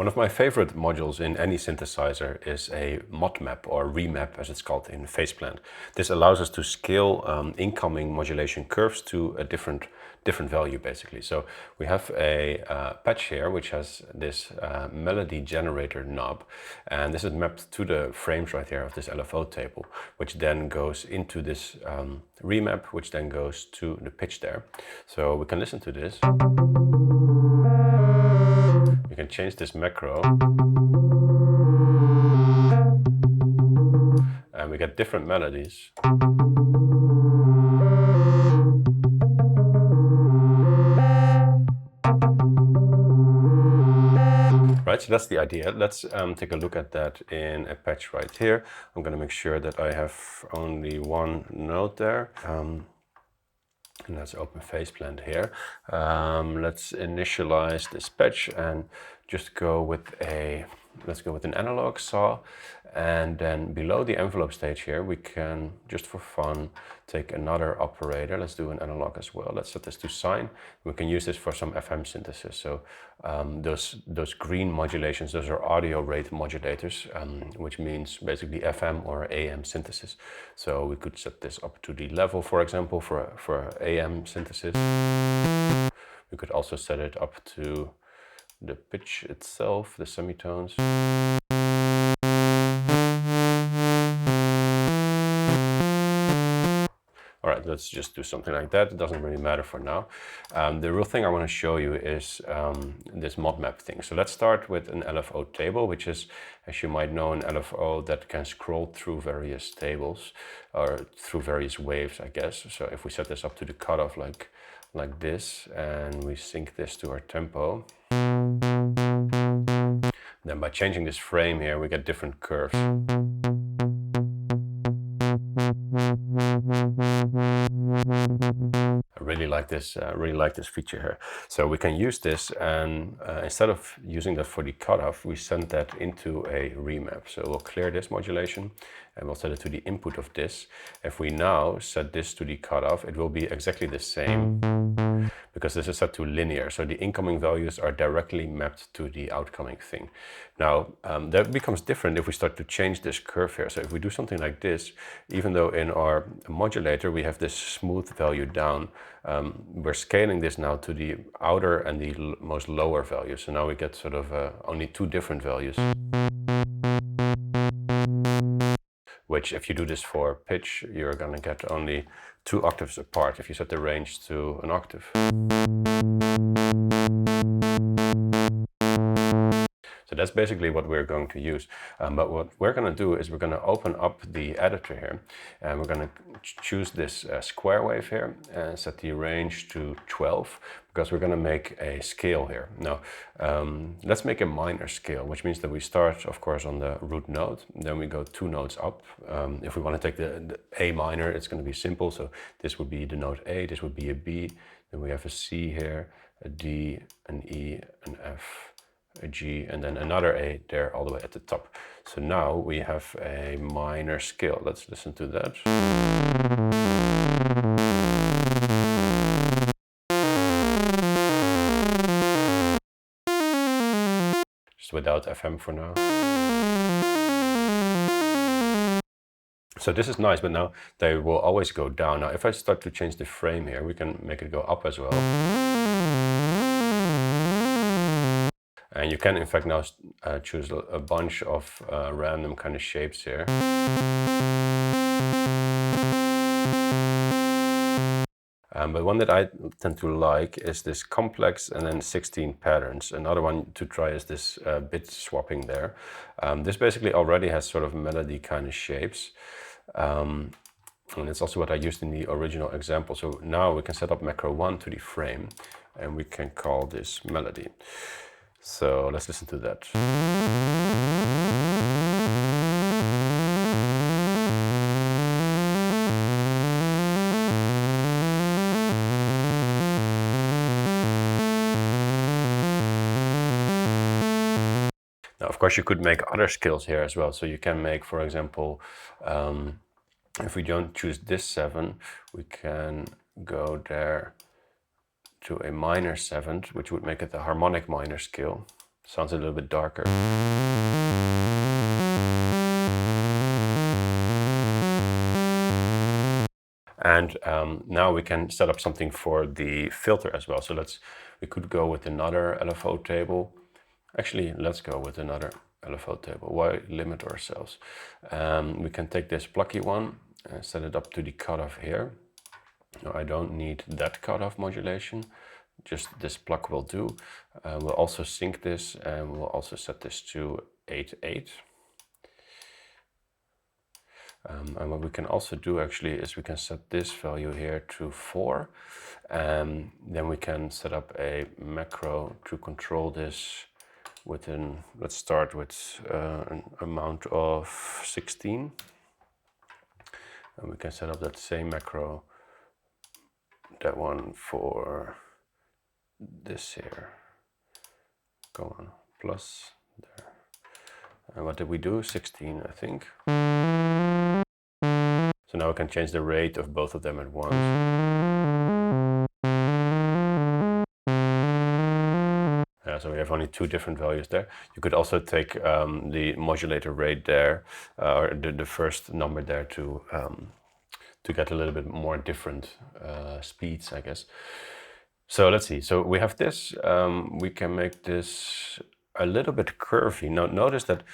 One of my favorite modules in any synthesizer is a mod map, or remap as it's called in Phaseplant. This allows us to scale incoming modulation curves to a different value basically. So we have a patch here which has this melody generator knob, and this is mapped to the frames right here of this LFO table, which then goes into this remap, which then goes to the pitch there. So we can listen to this. You can change this macro, and we get different melodies. Right, so that's the idea. Let's take a look at that in a patch right here. I'm going to make sure that I have only one note there. And let's open Phaseplant here. Let's initialize this patch and just go with let's go with an analog saw. And then below the envelope stage here, we can, just for fun, take another operator. Let's do an analog as well. Let's set this to sine. We can use this for some FM synthesis. So those green modulations, those are audio rate modulators, which means basically FM or AM synthesis. So we could set this up to the level, for example, for AM synthesis. We could also set it up to the pitch itself, the semitones. All right, let's just do something like that. It doesn't really matter for now. The real thing I want to show you is this mod map thing. So let's start with an LFO table, which is, as you might know, an LFO that can scroll through various tables or through various waves, I guess. So if we set this up to the cutoff like this, and we sync this to our tempo, then by changing this frame here, we get different curves. I really like this feature here. So we can use this, and instead of using that for the cutoff, we send that into a remap. So we'll clear this modulation and we'll set it to the input of this. If we now set this to the cutoff, it will be exactly the same, because this is set to linear. So the incoming values are directly mapped to the outgoing thing. Now, that becomes different if we start to change this curve here. So if we do something like this, even though in our modulator we have this smooth value down, we're scaling this now to the outer and the most lower values. So now we get sort of only two different values. Which, if you do this for pitch, you're going to get only 2 octaves apart if you set the range to an octave. So that's basically what we're going to use. But what we're going to do is we're going to open up the editor here, and we're going to choose this square wave here and set the range to 12, because we're going to make a scale here. Now, let's make a minor scale, which means that we start, of course, on the root note, then we go 2 notes up. If we want to take the A minor, it's going to be simple. So this would be the note A, this would be a B, then we have a C here, a D, an E, an F, a G, and then another A there all the way at the top. So now we have a minor scale. Let's listen to that. Just without FM for now. So this is nice, but now they will always go down. Now if I start to change the frame here, we can make it go up as well. And you can, in fact, now choose a bunch of random kind of shapes here. But one that I tend to like is this complex and then 16 patterns. Another one to try is this bit swapping there. This basically already has sort of melody kind of shapes. And it's also what I used in the original example. So now we can set up macro 1 to the frame, and we can call this melody. So let's listen to that. Now, of course, you could make other scales here as well. So you can make, for example, if we don't choose this 7, we can go there to a minor 7th, which would make it a harmonic minor scale. Sounds a little bit darker. And now we can set up something for the filter as well. So we could go with another LFO table. Actually, let's go with another LFO table. Why limit ourselves? We can take this plucky one and set it up to the cutoff here. No, I don't need that cutoff modulation. Just this pluck will do. We'll also sync this, and we'll also set this to 8.8. And what we can also do actually is we can set this value here to 4. And then we can set up a macro to control this within, let's start with an amount of 16. And we can set up that same macro, that one for this here. Go on, plus there. And what did we do? 16, I think. So now we can change the rate of both of them at once. So we have only 2 different values there. You could also take the modulator rate there, or the first number there to get a little bit more different speeds, I guess. So let's see. So we have this. We can make this a little bit curvy. Now notice that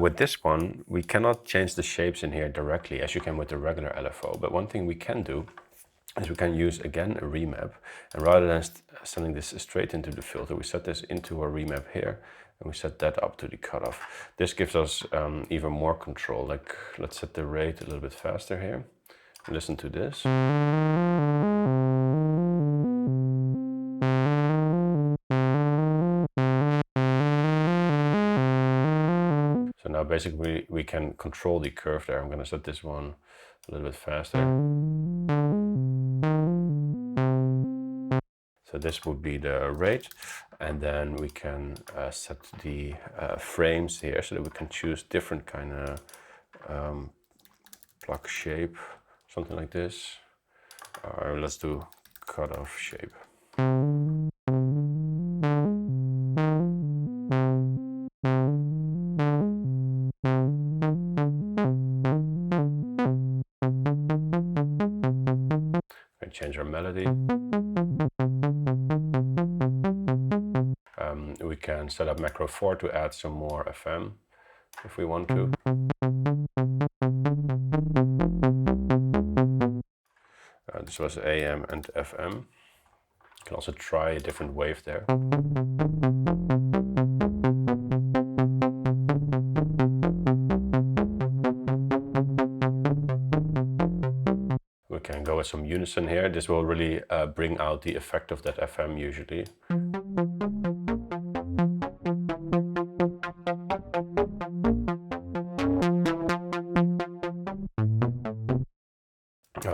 with this one, we cannot change the shapes in here directly as you can with the regular LFO. But one thing we can do is we can use again a remap, and rather than sending this straight into the filter, we set this into a remap here, and we set that up to the cutoff. This gives us even more control. Like, let's set the rate a little bit faster here. Listen to this. So now basically we can control the curve there. I'm going to set this one a little bit faster. So this would be the rate, and then we can set the frames here so that we can choose different kind of pluck shape, something like this. Or let's do cutoff shape. And change our melody. We can set up macro 4 to add some more FM if we want to. This was AM and FM. You can also try a different wave there. We can go with some unison here. This will really bring out the effect of that FM usually.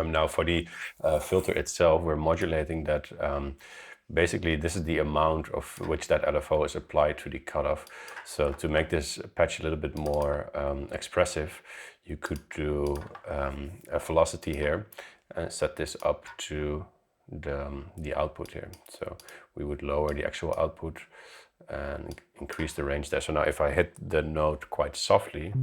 Now for the filter itself, we're modulating that. Basically, this is the amount of which that LFO is applied to the cutoff. So to make this patch a little bit more expressive, you could do a velocity here and set this up to the output here. So we would lower the actual output and increase the range there. So now if I hit the note quite softly,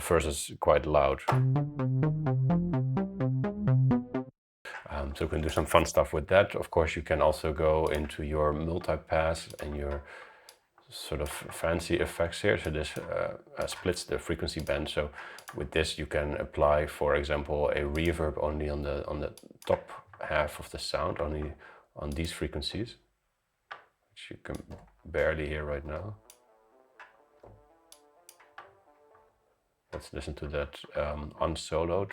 versus quite loud. So we can do some fun stuff with that. Of course, you can also go into your multipass and your sort of fancy effects here. So this splits the frequency band. So with this, you can apply, for example, a reverb only on the top half of the sound, only on these frequencies, which you can barely hear right now. Let's listen to that unsoloed.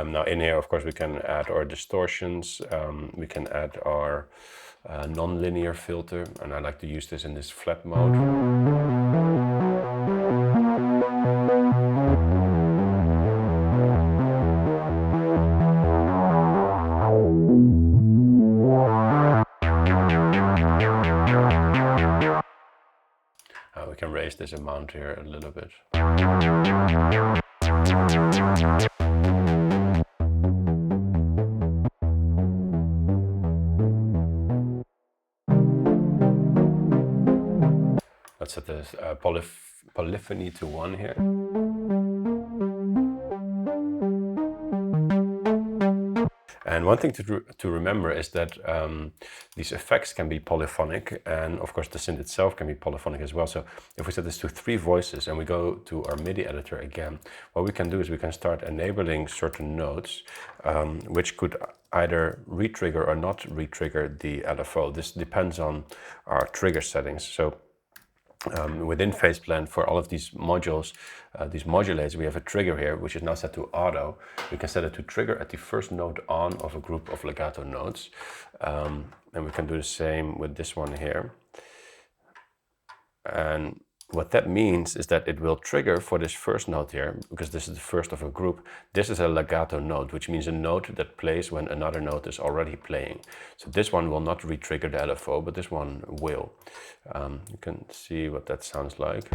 Now in here, of course, we can add our distortions. We can add our non-linear filter, and I like to use this in this flat mode. raise this amount here a little bit. Let's set this polyphony to 1 here. And one thing to remember is that these effects can be polyphonic, and of course the synth itself can be polyphonic as well. So if we set this to 3 voices and we go to our MIDI editor again, what we can do is we can start enabling certain notes which could either re-trigger or not re-trigger the LFO. This depends on our trigger settings. So within Phaseplant, for all of these modules, these modulates, we have a trigger here, which is now set to auto. We can set it to trigger at the first note on of a group of legato notes. And we can do the same with this one here. And what that means is that it will trigger for this first note here, because this is the first of a group. This is a legato note, which means a note that plays when another note is already playing. So this one will not re-trigger the LFO, but this one will. You can see what that sounds like.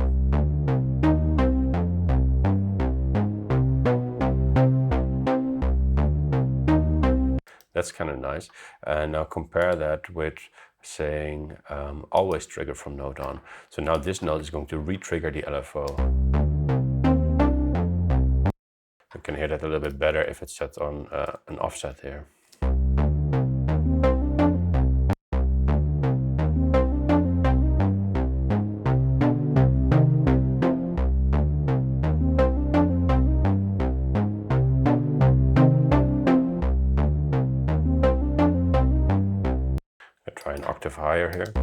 That's kind of nice. And now compare that with saying always trigger from note on. So now this note is going to re-trigger the LFO. You can hear that a little bit better if it's set on an offset here. Try an octave higher here.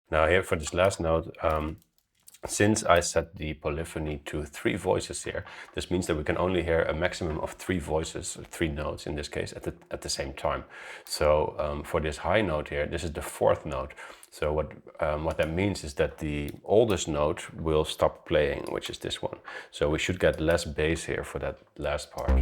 Now here for this last note, since I set the polyphony to 3 voices here, this means that we can only hear a maximum of 3 voices, 3 notes in this case, at the same time. So for this high note here, this is the 4th note. So what that means is that the oldest note will stop playing, which is this one. So we should get less bass here for that last part.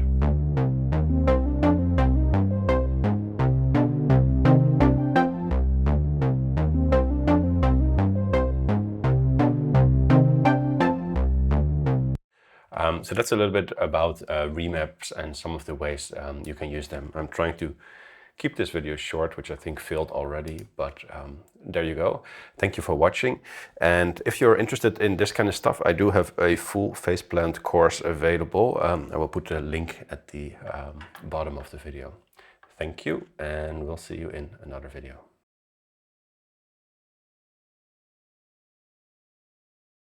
So that's a little bit about remaps and some of the ways you can use them. I'm trying to keep this video short, which I think failed already, but there you go. Thank you for watching. And if you're interested in this kind of stuff, I do have a full Phaseplant course available. I will put a link at the bottom of the video. Thank you, and we'll see you in another video.